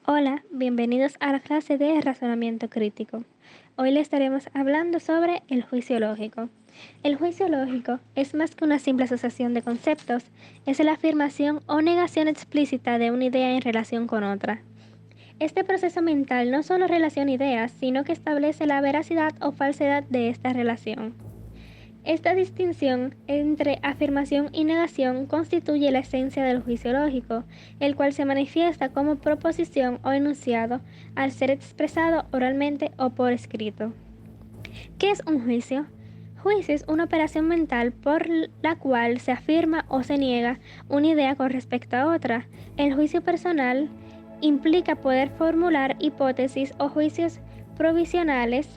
Hola, bienvenidos a la clase de razonamiento crítico. Hoy le estaremos hablando sobre el juicio lógico. El juicio lógico es más que una simple asociación de conceptos, es la afirmación o negación explícita de una idea en relación con otra. Este proceso mental no solo relaciona ideas, sino que establece la veracidad o falsedad de esta relación. Esta distinción entre afirmación y negación constituye la esencia del juicio lógico, el cual se manifiesta como proposición o enunciado al ser expresado oralmente o por escrito. ¿Qué es un juicio? Juicio es una operación mental por la cual se afirma o se niega una idea con respecto a otra. El juicio personal implica poder formular hipótesis o juicios provisionales.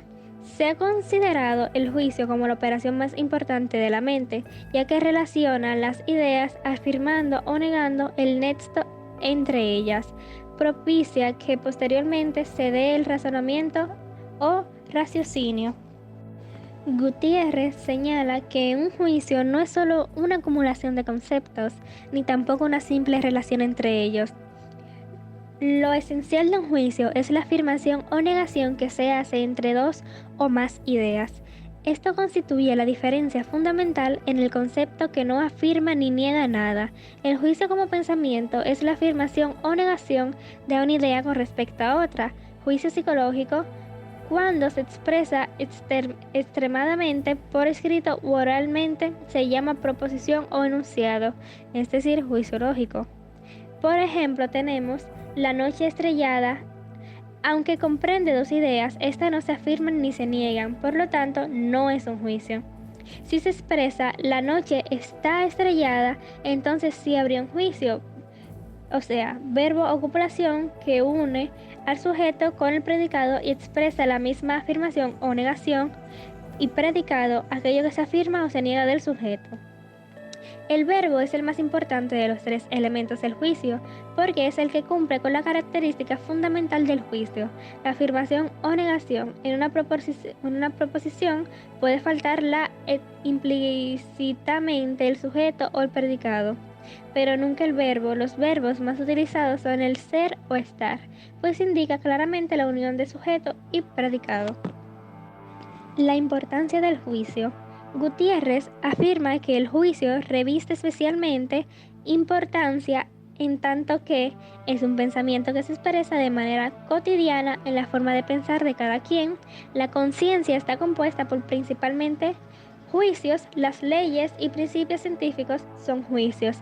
Se ha considerado el juicio como la operación más importante de la mente, ya que relaciona las ideas afirmando o negando el nexo entre ellas, propicia que posteriormente se dé el razonamiento o raciocinio. Gutiérrez señala que un juicio no es solo una acumulación de conceptos, ni tampoco una simple relación entre ellos. Lo esencial de un juicio es la afirmación o negación que se hace entre dos o más ideas. Esto constituye la diferencia fundamental en el concepto que no afirma ni niega nada. El juicio como pensamiento es la afirmación o negación de una idea con respecto a otra. Juicio psicológico, cuando se expresa extremadamente por escrito u oralmente, se llama proposición o enunciado, es decir, juicio lógico. Por ejemplo, tenemos la noche estrellada. Aunque comprende dos ideas, estas no se afirman ni se niegan, por lo tanto, no es un juicio. Si se expresa la noche está estrellada, entonces sí habría un juicio, o sea, verbo o copulación que une al sujeto con el predicado y expresa la misma afirmación o negación, y predicado aquello que se afirma o se niega del sujeto. El verbo es el más importante de los tres elementos del juicio, porque es el que cumple con la característica fundamental del juicio. La afirmación o negación en una proposición puede faltar implícitamente el sujeto o el predicado, pero nunca el verbo. Los verbos más utilizados son el ser o estar, pues indica claramente la unión de sujeto y predicado. La importancia del juicio. Gutiérrez afirma que el juicio reviste especialmente importancia en tanto que es un pensamiento que se expresa de manera cotidiana en la forma de pensar de cada quien. La conciencia está compuesta por principalmente juicios. Las leyes y principios científicos son juicios.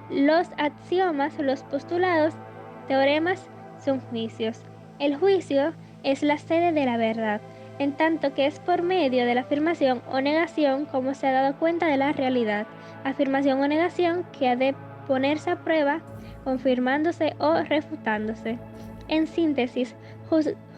Los axiomas, los postulados, teoremas son juicios. El juicio es la sede de la verdad, en tanto que es por medio de la afirmación o negación como se ha dado cuenta de la realidad. Afirmación o negación que ha de ponerse a prueba, confirmándose o refutándose. En síntesis,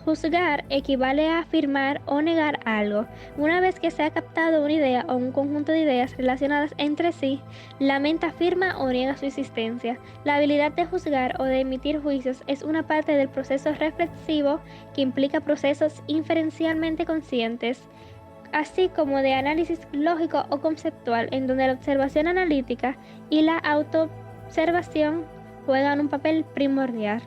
juzgar equivale a afirmar o negar algo. Una vez que se ha captado una idea o un conjunto de ideas relacionadas entre sí, la mente afirma o niega su existencia. La habilidad de juzgar o de emitir juicios es una parte del proceso reflexivo que implica procesos inferencialmente conscientes, así como de análisis lógico o conceptual, en donde la observación analítica y la autoobservación juegan un papel primordial.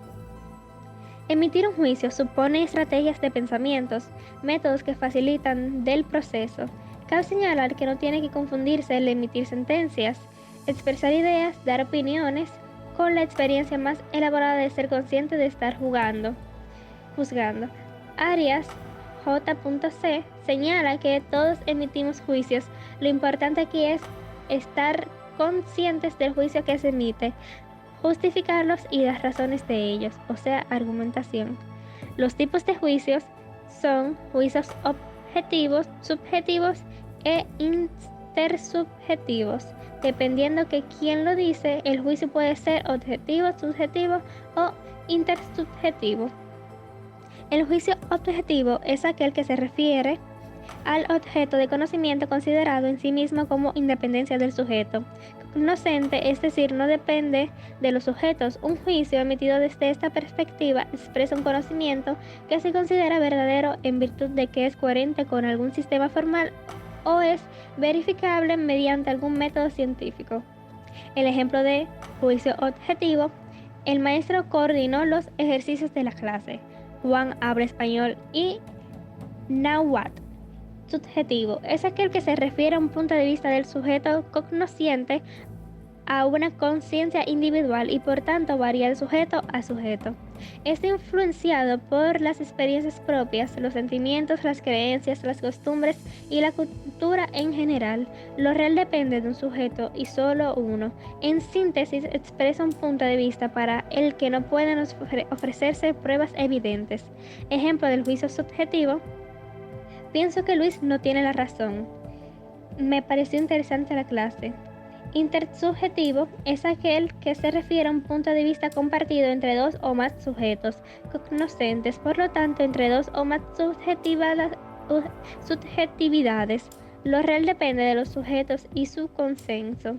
Emitir un juicio supone estrategias de pensamientos, métodos que facilitan del proceso. Cabe señalar que no tiene que confundirse el emitir sentencias, expresar ideas, dar opiniones, con la experiencia más elaborada de ser consciente de estar juzgando. Arias J.C. señala que todos emitimos juicios. Lo importante aquí es estar conscientes del juicio que se emite, justificarlos y las razones de ellos, o sea, argumentación. Los tipos de juicios son juicios objetivos, subjetivos e intersubjetivos. Dependiendo que quién lo dice, el juicio puede ser objetivo, subjetivo o intersubjetivo. El juicio objetivo es aquel que se refiere al objeto de conocimiento considerado en sí mismo como independencia del sujeto cognoscente, es decir, no depende de los sujetos. Un juicio emitido desde esta perspectiva expresa un conocimiento que se considera verdadero en virtud de que es coherente con algún sistema formal o es verificable mediante algún método científico. El ejemplo de juicio objetivo El maestro coordinó los ejercicios de la clase. Juan habla español y náhuatl. Subjetivo es aquel que se refiere a un punto de vista del sujeto cognosciente, a una conciencia individual y por tanto varía de sujeto a sujeto. Está influenciado por las experiencias propias, los sentimientos, las creencias, las costumbres y la cultura en general. Lo real depende de un sujeto y solo uno. En síntesis, expresa un punto de vista para el que no pueden ofrecerse pruebas evidentes. Ejemplo del juicio subjetivo. Pienso que Luis no tiene la razón. Me pareció interesante la clase. Intersubjetivo es aquel que se refiere a un punto de vista compartido entre dos o más sujetos cognoscentes, por lo tanto entre dos o más subjetividades. Lo real depende de los sujetos y su consenso.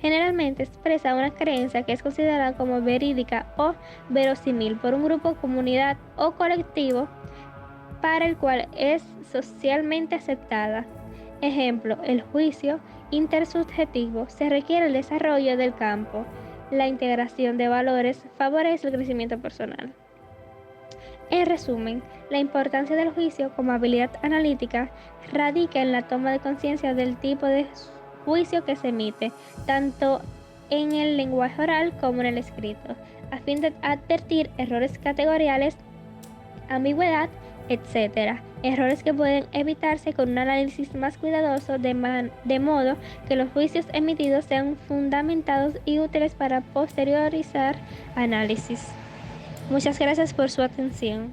Generalmente expresa una creencia que es considerada como verídica o verosímil por un grupo, comunidad o colectivo para el cual es socialmente aceptada. Ejemplo, el juicio intersubjetivo se requiere el desarrollo del campo. La integración de valores favorece el crecimiento personal. En resumen, la importancia del juicio como habilidad analítica radica en la toma de conciencia del tipo de juicio que se emite, tanto en el lenguaje oral como en el escrito, a fin de advertir errores categoriales, ambigüedad, etc. Errores que pueden evitarse con un análisis más cuidadoso de modo que los juicios emitidos sean fundamentados y útiles para posteriorizar análisis. Muchas gracias por su atención.